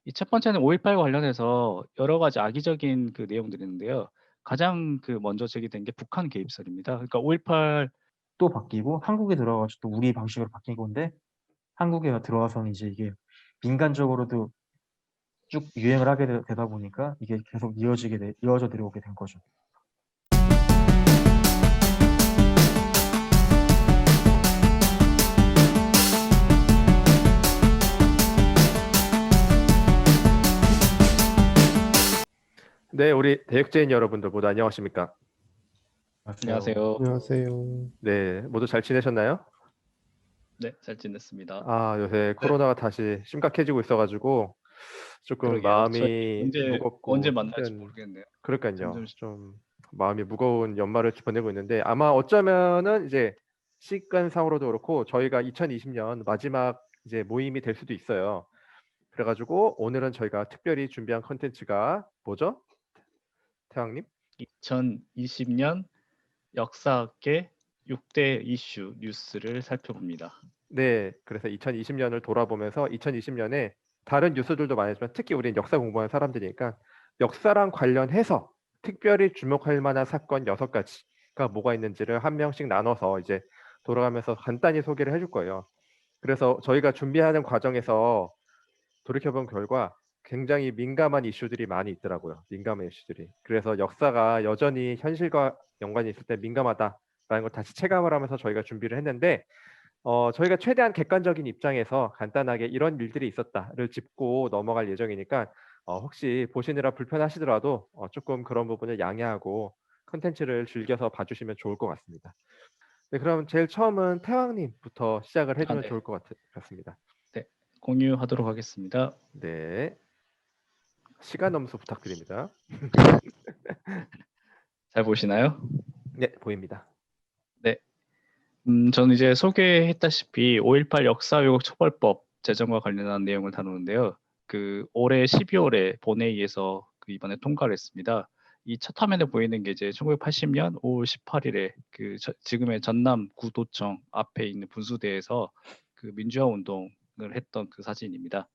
이 첫 번째는 5.18과 관련해서 여러 가지 악의적인 그 내용들이 있는데요. 가장 그 먼저 제기된 게 북한 개입설입니다. 그러니까 5.18 또 바뀌고 한국에 들어와 가지고 또 우리 방식으로 바뀐 건데 한국에 들어와서는 이제 이게 민간적으로도 쭉 유행을 하게 되다 보니까 이게 계속 이어져 내려오게 된 거죠. 네, 우리 대육제인 여러분들 모두 안녕하십니까? 안녕하세요. 안녕하세요. 안녕하세요. 네, 모두 잘 지내셨나요? 네, 잘 지냈습니다. 요새 코로나가 다시 심각해지고 있어가지고 조금 그러게요. 저희 마음이 언제 무겁고 만날지 힘든, 모르겠네요. 그러니까요. 점점 좀 마음이 무거운 연말을 보내고 있는데 아마 어쩌면은 이제 시간상으로도 그렇고 저희가 2020년 마지막 이제 모임이 될 수도 있어요. 그래가지고 오늘은 저희가 특별히 준비한 컨텐츠가 뭐죠? 태왕님? 2020년 역사학계 6대 이슈 뉴스를 살펴봅니다. 네, 그래서 2020년을 돌아보면서 2020년에 다른 뉴스들도 많았지만 특히 우리는 역사 공부하는 사람들이니까 역사랑 관련해서 특별히 주목할 만한 사건 6가지가 뭐가 있는지를 한 명씩 나눠서 이제 돌아가면서 간단히 소개를 해줄 거예요. 그래서 저희가 준비하는 과정에서 돌이켜본 결과 굉장히 민감한 이슈들이 많이 있더라고요. 민감한 이슈들이. 그래서 역사가 여전히 현실과 연관이 있을 때 민감하다라는 걸 다시 체감을 하면서 저희가 준비를 했는데 저희가 최대한 객관적인 입장에서 간단하게 이런 일들이 있었다를 짚고 넘어갈 예정이니까 혹시 보시느라 불편하시더라도 조금 그런 부분을 양해하고 컨텐츠를 즐겨서 봐주시면 좋을 것 같습니다. 네, 그럼 제일 처음은 태왕님부터 시작을 해주면 네. 좋을 것 같습니다. 네, 공유하도록 하겠습니다. 네, 시간 넘수 부탁드립니다. 잘 보시나요? 네, 보입니다. 네. 저는 이제 소개했다시피 5.18 역사 왜곡 처벌법 제정과 관련한 내용을 다루는데요. 그 올해 12월에 본회의에서 그 이번에 통과를 했습니다. 이 첫 화면에 보이는 게 이제 1980년 5월 18일에 그 지금의 전남 구도청 앞에 있는 분수대에서 그 민주화 운동을 했던 그 사진입니다.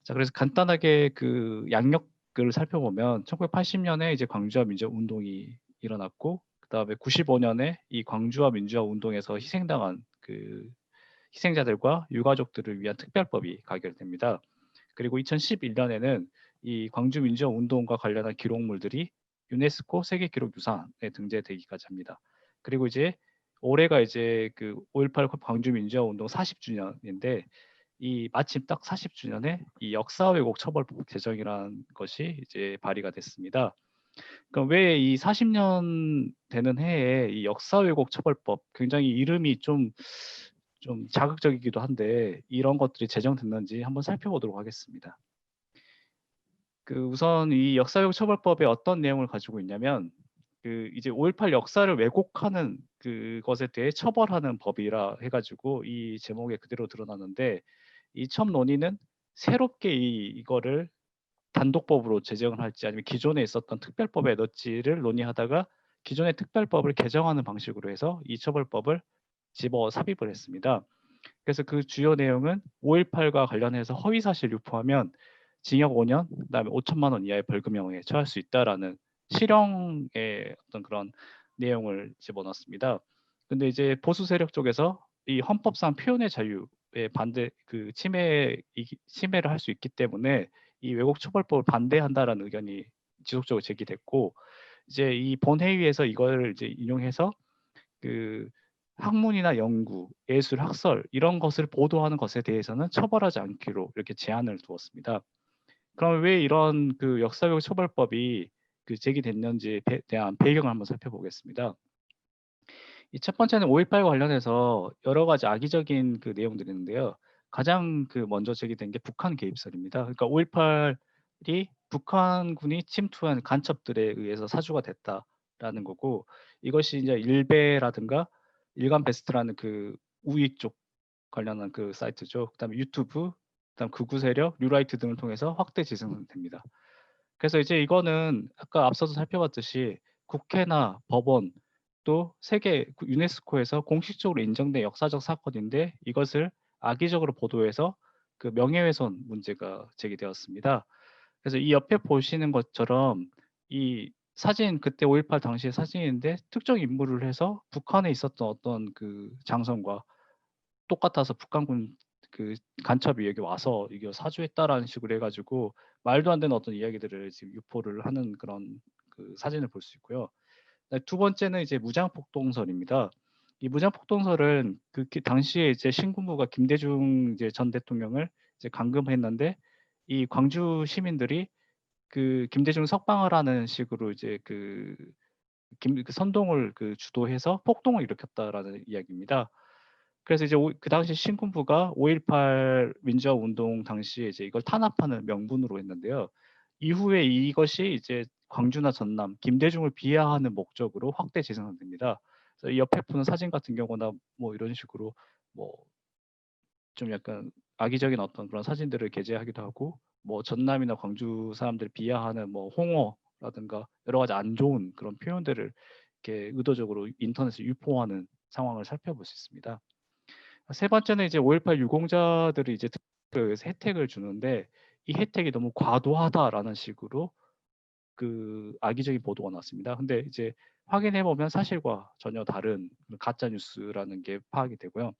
자, 그래서 간단하게 그 양력을 살펴보면 1980년에 이제 광주와 민주화 운동이 일어났고, 그다음에 95년에 이 광주와 민주화 운동에서 희생당한 그 희생자들과 유가족들을 위한 특별법이 가결됩니다. 그리고 2011년에는 이 광주 민주화 운동과 관련한 기록물들이 유네스코 세계기록유산에 등재되기까지 합니다. 그리고 이제 올해가 이제 그 5.18 광주 민주화 운동 40주년인데 이 마침 딱 40주년에 이 역사 왜곡 처벌법 제정이라는 것이 이제 발의가 됐습니다. 그럼 왜 이 40년 되는 해에 이 역사 왜곡 처벌법 굉장히 이름이 좀 자극적이기도 한데 이런 것들이 제정됐는지 한번 살펴보도록 하겠습니다. 그 우선 이 역사 왜곡 처벌법에 어떤 내용을 가지고 있냐면 그 이제 5.18 역사를 왜곡하는 그것에 대해 처벌하는 법이라 해가지고 이 제목에 그대로 드러나는데 이 첫 논의는 새롭게 이거를 단독법으로 제정을 할지 아니면 기존에 있었던 특별법에 넣지를 논의하다가 기존의 특별법을 개정하는 방식으로 해서 이 처벌법을 집어 삽입을 했습니다. 그래서 그 주요 내용은 5.18과 관련해서 허위사실 유포하면 징역 5년, 그다음에 5천만 원 이하의 벌금형에 처할 수 있다라는 실형의 어떤 그런 내용을 집어넣었습니다. 근데 이제 보수 세력 쪽에서 이 헌법상 표현의 자유에 반대 그 침해를 할 수 있기 때문에 이 왜곡 처벌법을 반대한다라는 의견이 지속적으로 제기됐고 이제 이 본회의에서 이걸 이제 인용해서 그 학문이나 연구, 예술, 학설 이런 것을 보도하는 것에 대해서는 처벌하지 않기로 이렇게 제한을 두었습니다. 그럼 왜 이런 그 역사왜곡 처벌법이 그 제기됐는지에 대한 배경을 한번 살펴보겠습니다. 이 첫 번째는 5.18과 관련해서 여러 가지 악의적인 그 내용들이 있는데요. 가장 그 먼저 제기된 게 북한 개입설입니다. 그러니까 5.18이 북한군이 침투한 간첩들에 의해서 사주가 됐다라는 거고 이것이 이제 일베라든가 일간 베스트라는 그 우익 쪽 관련한 그 사이트죠. 그다음에 유튜브, 그다음 극우 세력, 뉴라이트 등을 통해서 확대 재생됩니다. 그래서 이제 이거는 아까 앞서서 살펴봤듯이 국회나 법원 또 세계 유네스코에서 공식적으로 인정된 역사적 사건인데 이것을 악의적으로 보도해서 그 명예훼손 문제가 제기되었습니다. 그래서 이 옆에 보시는 것처럼 이 사진 그때 5.18 당시의 사진인데 특정 인물을 해서 북한에 있었던 어떤 그 장성과 똑같아서 북한군 그 간첩이 여기 와서 이게 사주했다라는 식으로 해가지고 말도 안 되는 어떤 이야기들을 지금 유포를 하는 그런 그 사진을 볼 수 있고요. 두 번째는 이제 무장폭동설입니다. 이 무장폭동설은 그 당시에 이제 신군부가 김대중 이제 전 대통령을 이제 감금했는데 이 광주 시민들이 그 김대중 석방을 하는 식으로 이제 그 선동을 그 주도해서 폭동을 일으켰다라는 이야기입니다. 그래서 이제 그 당시 신군부가 5.18 민주화 운동 당시에 이제 이걸 탄압하는 명분으로 했는데요. 이후에 이것이 이제 광주나 전남, 김대중을 비하하는 목적으로 확대 재생산됩니다. 그래서 이 옆에 보는 사진 같은 경우나 뭐 이런 식으로 뭐 좀 약간 악의적인 어떤 그런 사진들을 게재하기도 하고 뭐 전남이나 광주 사람들 비하하는 뭐 홍어라든가 여러 가지 안 좋은 그런 표현들을 이렇게 의도적으로 인터넷에 유포하는 상황을 살펴볼 수 있습니다. 세 번째는 이제 5.18 유공자들이 이제 그 혜택을 주는데 이 혜택이 너무 과도하다라는 식으로 그 악의적인 보도가 나왔습니다. 근데 이제 확인해 보면 사실과 전혀 다른 가짜 뉴스라는 게 파악이 되고요.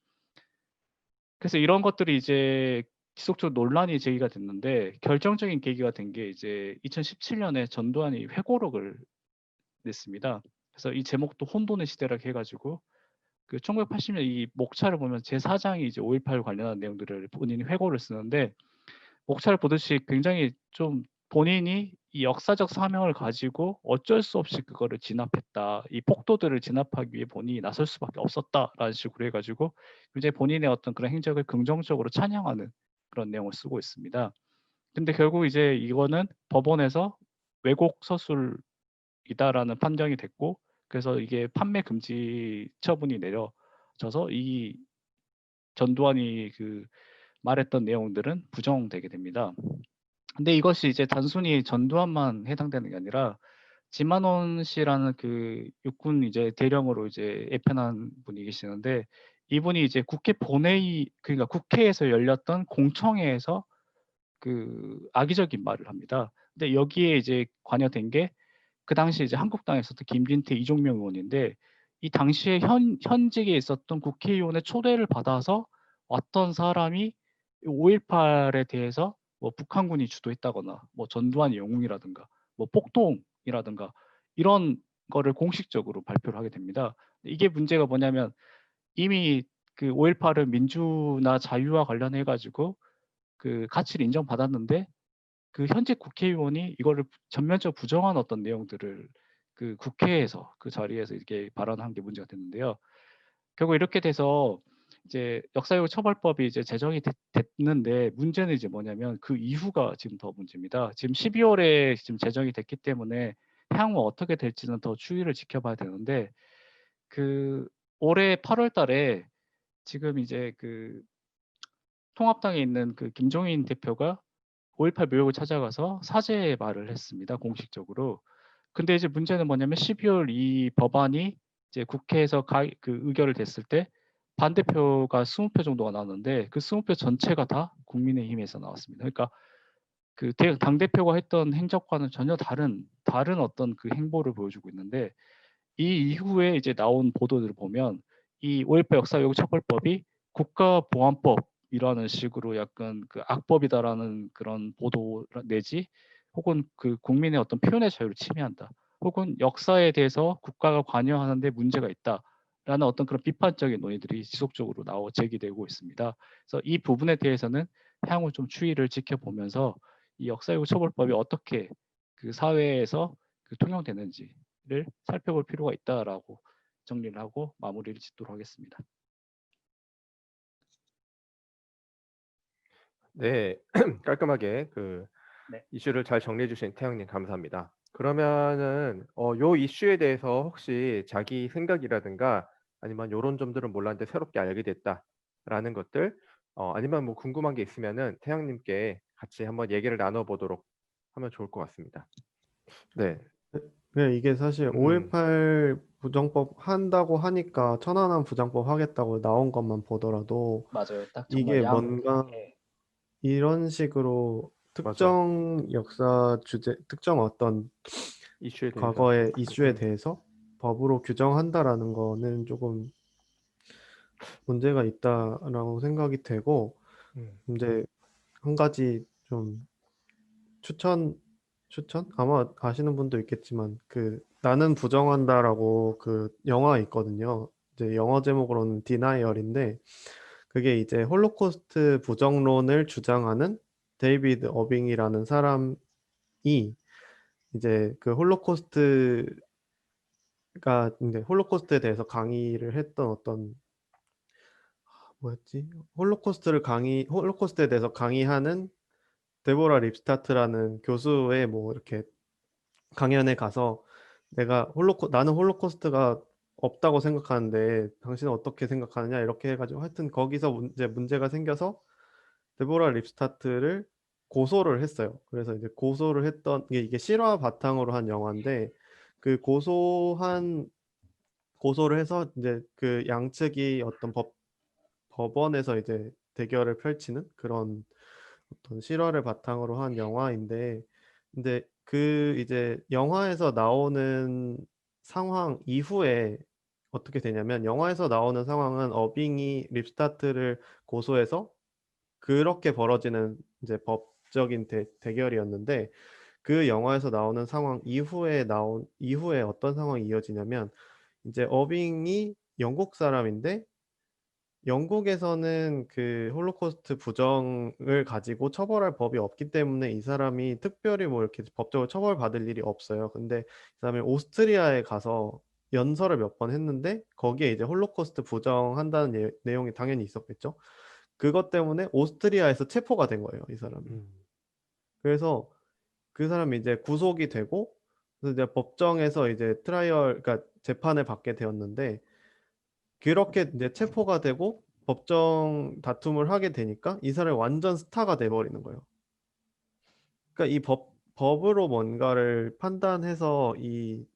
그래서 이런 것들이 이제 지속적으로 논란이 제기가 됐는데 결정적인 계기가 된 게 이제 2017년에 전두환이 회고록을 냈습니다. 그래서 이 제목도 혼돈의 시대라고 해가지고 그 1980년 이 목차를 보면 제4장이 이제 5.18 관련한 내용들을 본인이 회고를 쓰는데 목차를 보듯이 굉장히 좀 본인이 이 역사적 사명을 가지고 어쩔 수 없이 그거를 진압했다. 이 폭도들을 진압하기 위해 본인이 나설 수밖에 없었다라는 식으로 해가지고 이제 본인의 어떤 그런 행적을 긍정적으로 찬양하는 그런 내용을 쓰고 있습니다. 근데 결국 이제 이거는 법원에서 왜곡 서술이다라는 판정이 됐고 그래서 이게 판매 금지 처분이 내려져서 이 전두환이 그 말했던 내용들은 부정되게 됩니다. 근데 이것이 이제 단순히 전두환만 해당되는 게 아니라 지만원 씨라는 그 육군 이제 대령으로 이제 애편한 분이 계시는데 이분이 이제 국회 본회의 그러니까 국회에서 열렸던 공청회에서 그 악의적인 말을 합니다. 근데 여기에 이제 관여된 게 그 당시 이제 한국당에서도 김진태, 이종명 의원인데 이 당시에 현직에 있었던 국회의원의 초대를 받아서 왔던 사람이 5.18에 대해서 뭐 북한군이 주도했다거나 뭐 전두환이 영웅이라든가 뭐 폭동이라든가 이런 거를 공식적으로 발표를 하게 됩니다. 이게 문제가 뭐냐면 이미 그 5.18은 민주나 자유와 관련해 가지고 그 가치를 인정받았는데 그 현직 국회의원이 이거를 전면적으로 부정한 어떤 내용들을 그 국회에서 그 자리에서 이렇게 발언한 게 문제가 됐는데요. 결국 이렇게 돼서 이제 역사유고 처벌법이 이제 제정이 됐는데 문제는 이제 뭐냐면 그 이후가 지금 더 문제입니다. 지금 12월에 지금 제정이 됐기 때문에 향후 어떻게 될지는 더 추이를 지켜봐야 되는데 그 올해 8월 달에 지금 이제 그 통합당에 있는 그 김종인 대표가 5.18 묘역을 찾아가서 사죄의 말을 했습니다. 공식적으로. 근데 이제 문제는 뭐냐면 12월 이 법안이 이제 국회에서 그 의결을 됐을 때 반대표가 20표 정도가 나왔는데 그 20표 전체가 다 국민의힘에서 나왔습니다. 그러니까 그 당대표가 했던 행적과는 전혀 다른 어떤 그 행보를 보여주고 있는데 이 이후에 이제 나온 보도들을 보면 이 5.18 역사왜곡 처벌법이 국가보안법이라는 식으로 약간 그 악법이다라는 그런 보도 내지 혹은 그 국민의 어떤 표현의 자유를 침해한다. 혹은 역사에 대해서 국가가 관여하는데 문제가 있다라는 어떤 그런 비판적인 논의들이 지속적으로 제기되고 있습니다. 그래서 이 부분에 대해서는 향후 좀 추이를 지켜보면서 이 역사왜곡 처벌법이 어떻게 그 사회에서 그 통용되는지를 살펴볼 필요가 있다라고 정리를 하고 마무리를 짓도록 하겠습니다. 네, 깔끔하게 그 네. 이슈를 잘 정리해 주신 태영님 감사합니다. 그러면은 요 이슈에 대해서 혹시 자기 생각이라든가 아니면 요런 점들은 몰랐는데 새롭게 알게 됐다라는 것들 아니면 뭐 궁금한 게 있으면은 태영님께 같이 한번 얘기를 나눠 보도록 하면 좋을 것 같습니다. 네. 네, 이게 사실 음. 5.18 부정법 한다고 하니까 천안함 부정법 하겠다고 나온 것만 보더라도 맞아요. 딱 이게 정말 뭔가 양극화에 이런 식으로 맞아. 특정 역사 주제, 특정 어떤 이슈에 대해서. 과거의 이슈에 음. 대해서 법으로 규정한다라는 거는 조금 문제가 있다라고 생각이 되고, 음. 이제 한 가지 좀 추천 아마 아시는 분도 있겠지만 그 나는 부정한다라고 그 영화 있거든요. 이제 영어 제목으로는 디나이얼인데 그게 이제 홀로코스트 부정론을 주장하는 데이비드 어빙이라는 사람이 이제 그 홀로코스트에 대해서 강의를 했던 어떤 뭐였지? 홀로코스트에 대해서 강의하는 데보라 립스타트라는 교수의 뭐 이렇게 강연에 가서 나는 홀로코스트가 없다고 생각하는데 당신은 어떻게 생각하느냐 이렇게 해가지고 하여튼 거기서 문제가 생겨서 데보라 립스타트를 고소를 했어요. 그래서 이제 고소를 했던 이게 실화 바탕으로 한 영화인데 그 고소를 해서 이제 그 양측이 어떤 법원에서 이제 대결을 펼치는 그런 어떤 실화를 바탕으로 한 영화인데, 근데 그 이제 영화에서 나오는 상황 이후에 어떻게 되냐면, 영화에서 나오는 상황은 어빙이 립스타트를 고소해서 그렇게 벌어지는 이제 법적인 대결이었는데, 그 영화에서 나오는 상황 이후에 어떤 상황이 이어지냐면, 이제 어빙이 영국 사람인데 영국에서는 그 홀로코스트 부정을 가지고 처벌할 법이 없기 때문에 이 사람이 특별히 뭐 이렇게 법적으로 처벌받을 일이 없어요. 근데 이 사람이 오스트리아에 가서 연설을 몇 번 했는데 거기에 이제 홀로코스트 부정한다는 내용이 당연히 있었겠죠. 그것 때문에 오스트리아에서 체포가 된 거예요, 이 사람이. 음. 그래서 그 사람이 이제 구속이 되고 그래서 이제 법정에서 이제 그러니까 재판을 받게 되었는데 그렇게 이제 체포가 되고 법정 다툼을 하게 되니까 이 사람이 완전 스타가 돼버리는 거예요. 그러니까 이 법으로 뭔가를 판단해서 이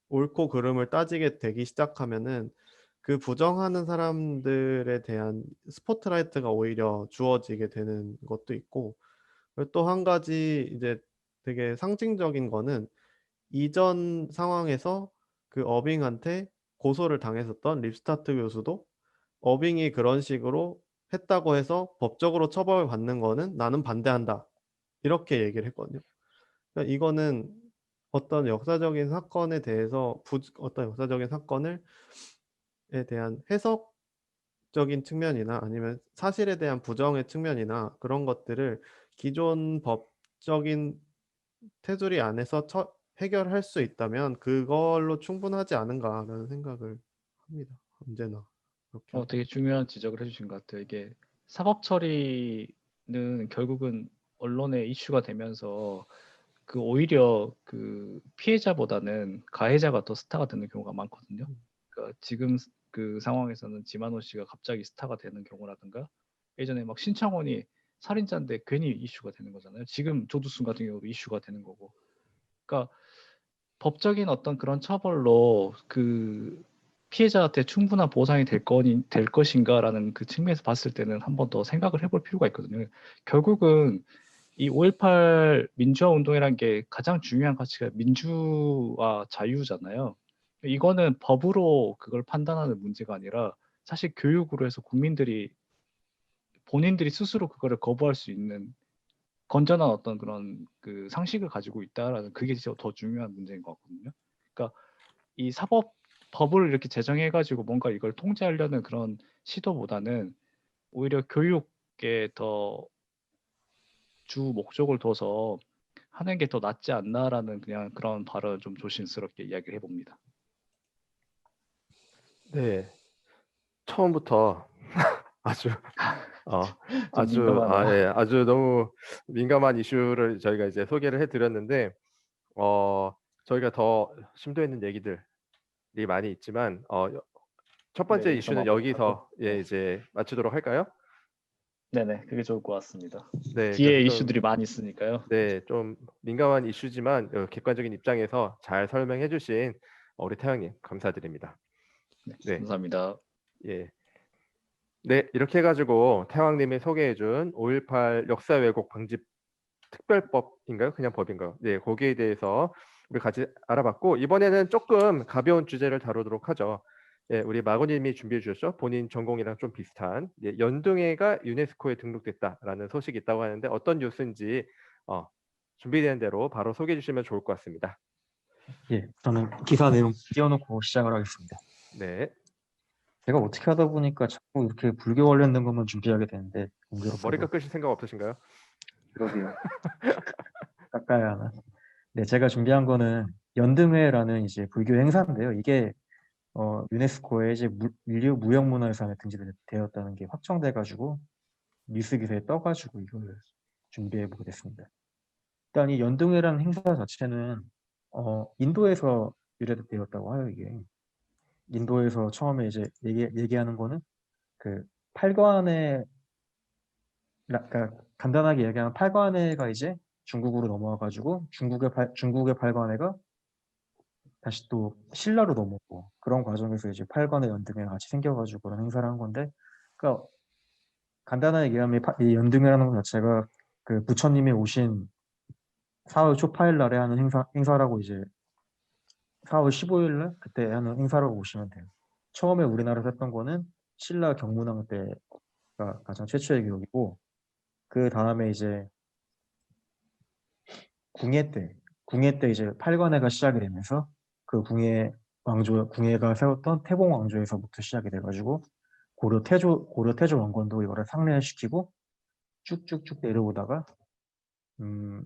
옳고 그름을 따지게 되기 시작하면은 그 부정하는 사람들에 대한 스포트라이트가 오히려 주어지게 되는 것도 있고, 또 한 가지 이제 되게 상징적인 거는 이전 상황에서 그 어빙한테 고소를 당했었던 립스타트 교수도 어빙이 그런 식으로 했다고 해서 법적으로 처벌받는 거는 나는 반대한다. 이렇게 얘기를 했거든요. 그러니까 이거는 어떤 역사적인 사건에 대해서 어떤 역사적인 사건을 에 대한 해석적인 측면이나 아니면 사실에 대한 부정의 측면이나 그런 것들을 기존 법적인 테두리 안에서 해결할 수 있다면 그걸로 충분하지 않은가라는 생각을 합니다. 언제나 그렇게 하고. 되게 중요한 지적을 해주신 것 같아요. 이게 사법 처리는 결국은 언론의 이슈가 되면서 그 오히려 그 피해자보다는 가해자가 더 스타가 되는 경우가 많거든요. 그러니까 지금 그 상황에서는 지만호 씨가 갑자기 스타가 되는 경우라든가 예전에 막 신창원이 살인자인데 괜히 이슈가 되는 거잖아요. 지금 조두순 같은 경우도 이슈가 되는 거고. 그러니까 법적인 어떤 그런 처벌로 그 피해자한테 충분한 보상이 될 것인가라는 그 측면에서 봤을 때는 한 번 더 생각을 해볼 필요가 있거든요. 결국은 이 5.18 민주화 운동이라는 게 가장 중요한 가치가 민주와 자유잖아요. 이거는 법으로 그걸 판단하는 문제가 아니라 사실 교육으로 해서 국민들이 본인들이 스스로 그거를 거부할 수 있는 건전한 어떤 그런 그 상식을 가지고 있다라는 그게 진짜 더 중요한 문제인 것 같거든요. 그러니까 이 법을 이렇게 제정해가지고 뭔가 이걸 통제하려는 그런 시도보다는 오히려 교육에 더 주 목적을 둬서 하는 게 더 낫지 않나라는 그냥 그런 발언을 좀 조심스럽게 이야기를 해봅니다. 네. 처음부터 아주 좀 민감하네요. 예, 아주 너무 민감한 이슈를 저희가 이제 소개를 해드렸는데 저희가 더 심도 있는 얘기들이 많이 있지만 첫 번째 네, 여기서 이슈는 마무리하고 여기서 네. 이제 마치도록 할까요? 네네, 그게 좋을 것 같습니다. 네, 그래서 뒤에 좀 이슈들이 많이 있으니까요. 네, 좀 민감한 이슈지만 객관적인 입장에서 잘 설명해 주신 우리 태양님 감사드립니다. 네, 네, 감사합니다. 예. 네, 이렇게 해가지고 태왕님이 소개해준 5.18 역사 왜곡 방지 특별법인가요? 그냥 법인가요? 네, 거기에 대해서 우리 같이 알아봤고 이번에는 조금 가벼운 주제를 다루도록 하죠. 예, 우리 마고님이 준비해 주셨죠? 본인 전공이랑 좀 비슷한 예, 연등회가 유네스코에 등록됐다라는 소식이 있다고 하는데 어떤 뉴스인지 준비된 대로 바로 소개해 주시면 좋을 것 같습니다. 예, 저는 기사 내용 띄워놓고 시작을 하겠습니다. 네, 제가 어떻게 하다 보니까 자꾸 이렇게 불교 관련된 것만 준비하게 되는데 머리 공교롭게도 깎으실 생각 없으신가요? 그러게요. 깎아야 하나. 네, 제가 준비한 거는 연등회라는 이제 불교 행사인데요. 이게 유네스코에 이제 인류 무형문화유산에 등재되었다는 게 확정돼가지고 뉴스 기사에 떠가지고 이걸 준비해 보게 됐습니다. 일단 이 연등회라는 행사 자체는 인도에서 유래되었다고 해요. 이게 인도에서 처음에 이제 얘기하는 거는 그 팔관의 그러니까 간단하게 얘기하면 팔관회가 이제 중국으로 넘어와가지고 중국의 팔관회가 다시 또 신라로 넘어오고 그런 과정에서 이제 팔관의 연등회가 같이 생겨가지고 그런 행사를 한 건데, 그러니까 간단하게 얘기하면 이 연등회라는 것 자체가 그 부처님이 오신 4월 초파일 날에 하는 행사라고 이제 4월 15일 날 그때 하는 행사라고 보시면 돼요. 처음에 우리나라에서 했던 거는 신라 경문왕 때가 가장 최초의 기록이고, 그 다음에 이제 궁예 때 이제 팔관회가 시작이 되면서 그 궁예가 세웠던 태봉 왕조에서부터 시작이 돼가지고 고려 태조 왕건도 이거를 상례시키고 쭉쭉쭉 내려오다가 음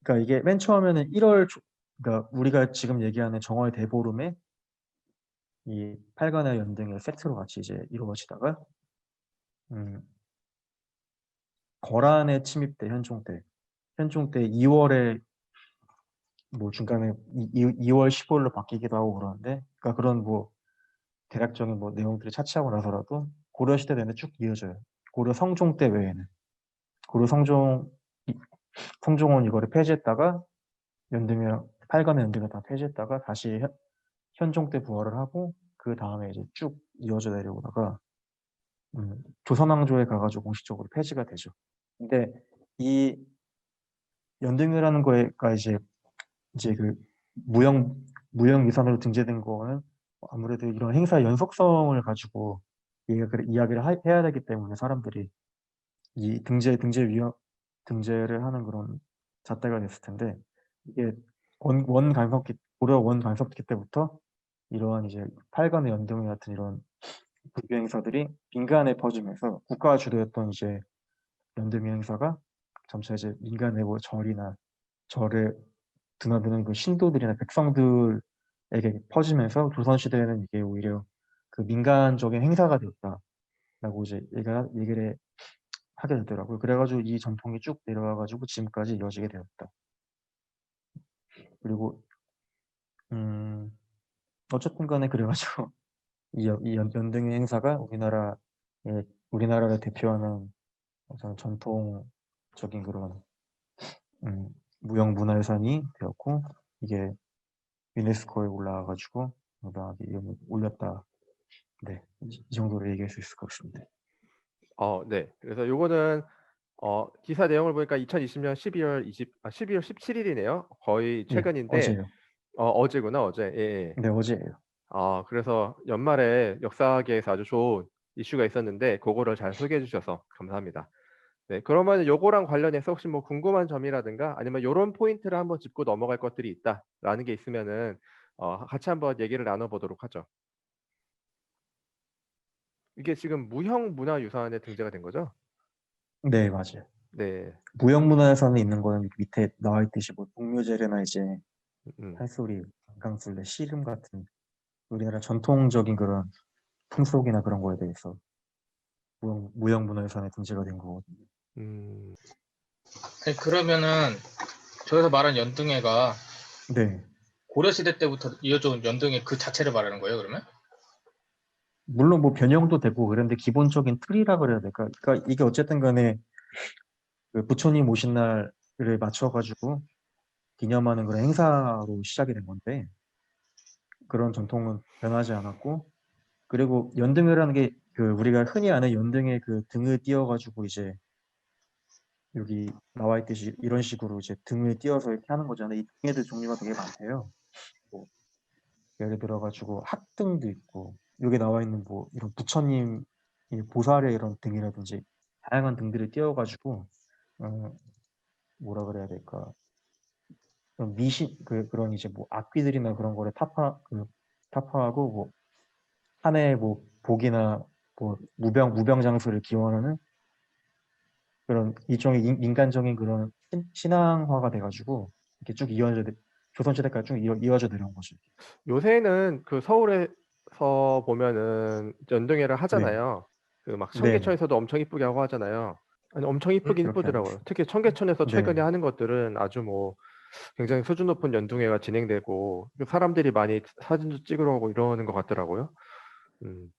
그러니까 이게 맨 처음에는 그러니까 우리가 지금 얘기하는 정월 대보름에 이 팔관회 연등의 세트로 같이 이제 이루어지다가 음 거란의 침입 때 현종 때 2월에 뭐 중간에 2월 15일로 바뀌기도 하고 그러는데, 그러니까 그런 뭐 대략적인 뭐 내용들을 차치하고 나서라도 고려 시대 내내 쭉 이어져요. 고려 성종 때 외에는 고려 성종은 이거를 폐지했다가 연등이랑 팔관의 연등을 다 폐지했다가 다시 현종 때 부활을 하고 그 다음에 이제 쭉 이어져 내려오다가 조선왕조에 가가지고 공식적으로 폐지가 되죠. 근데 이 연등이라는 거가 이제 그 무형유산으로 등재된 거는 아무래도 이런 행사의 연속성을 가지고 이야기를 해야 되기 때문에 사람들이 이 등재를 하는 그런 잣대가 됐을 텐데, 이게 고려 원간섭기 때부터 이러한 이제 팔관의 연등 같은 이런 불교 행사들이 민간에 퍼지면서 국가 주도였던 이제 연등 행사가 점차 이제 민간의 뭐 절에 드나드는 그 신도들이나 백성들에게 퍼지면서 조선시대에는 이게 오히려 그 민간적인 행사가 되었다라고 이제 얘기를 하게 되더라고요. 그래가지고 이 전통이 쭉 내려와가지고 지금까지 이어지게 되었다. 그리고 어쨌든 간에 그래가지고 이 연등의 행사가 우리나라를 대표하는 어떤 전통적인 그런 무형문화유산이 되었고, 이게 유네스코에 올라와가지고 당당하게 이름을 올렸다. 네, 이 정도로 얘기할 수 있을 것 같습니다. 네. 그래서 요거는 기사 내용을 보니까 2020년 12월 17일이네요. 거의 예, 최근인데 어제요. 어제구나, 어제. 예, 예. 네, 어제예요. 그래서 연말에 역사계에서 아주 좋은 이슈가 있었는데 그거를 잘 소개해 주셔서 감사합니다. 네, 그러면 요거랑 관련해서 혹시 뭐 궁금한 점이라든가 아니면 요런 포인트를 한번 짚고 넘어갈 것들이 있다라는 게 있으면은 같이 한번 얘기를 나눠보도록 하죠. 이게 지금 무형문화유산에 등재가 된 거죠? 네, 맞아요. 네. 무형문화유산에 있는 거는 밑에 나와 있듯이 뭐 동묘제례나 이제 음. 팔소리, 강강술래, 씨름 같은 우리나라 전통적인 그런 풍속이나 그런 거에 대해서 무형문화유산에 등재가 된 거거든요. 음. 아니, 그러면은 저기서 말한 연등회가 네, 고려시대 때부터 이어져 온 연등회 그 자체를 말하는 거예요, 그러면? 물론 뭐 변형도 되고 그런데 기본적인 틀이라 그래야 될까? 그러니까 이게 어쨌든 간에 그 부처님 오신 날을 맞춰가지고 기념하는 그런 행사로 시작이 된 건데, 그런 전통은 변하지 않았고, 그리고 연등회라는 게 그 우리가 흔히 아는 연등의 그 등을 띄어가지고 이제 여기 나와 있듯이 이런 식으로 이제 등을 띄어서 이렇게 하는 거잖아요. 이 등에도 종류가 되게 많대요. 뭐 예를 들어가지고 학등도 있고 여기 나와 있는 뭐 이런 부처님 이 보살의 이런 등이라든지 다양한 등들을 띄어가지고 뭐라 그래야 될까? 그런 미신 그런 이제 뭐 악귀들이나 그런 거를 타파하고 뭐 한해 뭐 복이나 뭐 무병장수를 기원하는 그런 일종의 인간적인 그런 신앙화가 돼가지고 이렇게 쭉 조선시대까지 쭉 이어져 내려온 거죠. 요새는 그 서울에서 보면은 연등회를 네, 하잖아요. 그 막 네네, 청계천에서도 엄청 이쁘게 하고 하잖아요. 아니 엄청 이쁘긴 그렇게 하고 이쁘더라고요. 있어요. 특히 청계천에서 최근에 네, 하는 것들은 아주 뭐 굉장히 수준 높은 연등회가 진행되고 사람들이 많이 사진도 찍으러 오고 이러는 것 같더라고요. 음,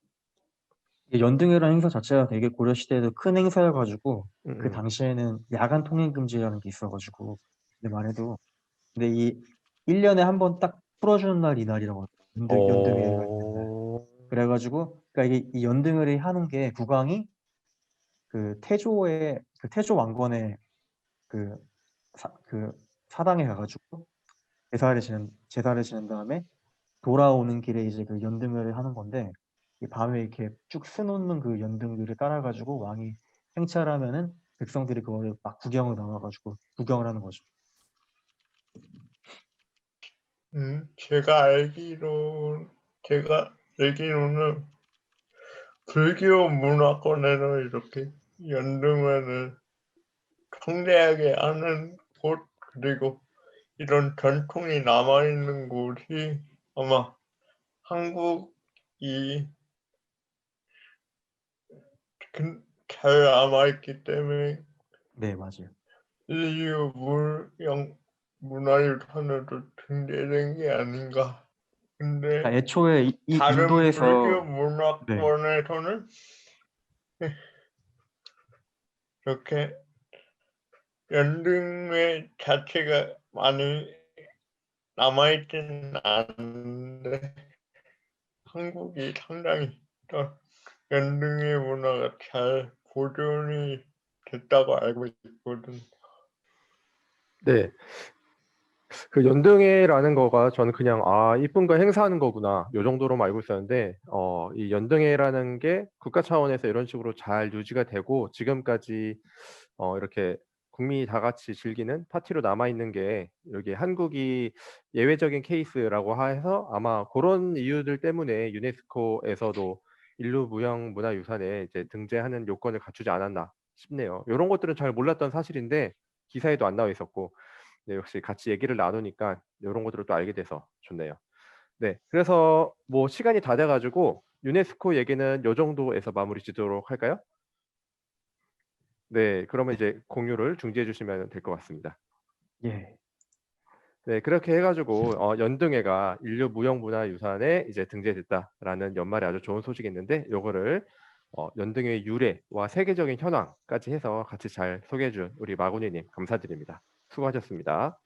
이 연등회라는 행사 자체가 되게 고려 시대에도 큰 행사여가지고 음, 그 음. 당시에는 야간 통행 금지라는 게 있어가지고 근데 해도 근데 이 1년에 한 번 딱 풀어주는 날 이날이라고 하더라고요. 연등회가 있는 날. 어, 그래가지고 그러니까 이게 이 연등회를 하는 게 국왕이 그 태조 왕건의 그, 그 사당에 가가지고 제사를 지낸 다음에 돌아오는 길에 이제 그 연등회를 하는 건데 이 밤에 이렇게 쭉 서놓는 그 연등들을 따라가지고 왕이 행차하면은 백성들이 그거를 막 구경을 나와가지고 구경을 하는 거죠. 제가 알기로는 불교 문화권에는 이렇게 연등회를 성대하게 하는 곳 그리고 이런 전통이 남아있는 곳이 아마 한국이 잘 남아있기 때문에 네, 맞아요. 인류 문화유산으로 등재된 게 아닌가. 근데 애초에 이 다른 불교 인도에서 네, 문화권에서는 이렇게 연등회 자체가 많이 남아있지는 않은데 한국이 상당히 더 연등회 문화가 잘 보존이 됐다고 알고 있거든. 네. 그 연등회라는 거가 저는 그냥 아 이쁜 거 행사하는 거구나 요 정도로만 알고 있었는데 이 연등회라는 게 국가 차원에서 이런 식으로 잘 유지가 되고 지금까지 이렇게 국민이 다 같이 즐기는 파티로 남아 있는 게 여기 한국이 예외적인 케이스라고 해서 아마 그런 이유들 때문에 유네스코에서도 인류 무형 문화유산에 이제 등재하는 요건을 갖추지 않았나 싶네요. 이런 것들은 잘 몰랐던 사실인데 기사에도 안 나와 있었고 네, 역시 같이 얘기를 나누니까 이런 것들을 또 알게 돼서 좋네요. 네, 그래서 뭐 시간이 다 돼가지고 유네스코 얘기는 요 정도에서 마무리 짓도록 할까요? 네, 그러면 네, 이제 공유를 중지해 주시면 될 것 같습니다. 예, 네, 그렇게 해가지고 연등회가 인류 무형문화유산에 이제 등재됐다라는 연말에 아주 좋은 소식이 있는데 요거를 연등회 유래와 세계적인 현황까지 해서 같이 잘 소개해 준 우리 마구니님 감사드립니다. 수고하셨습니다.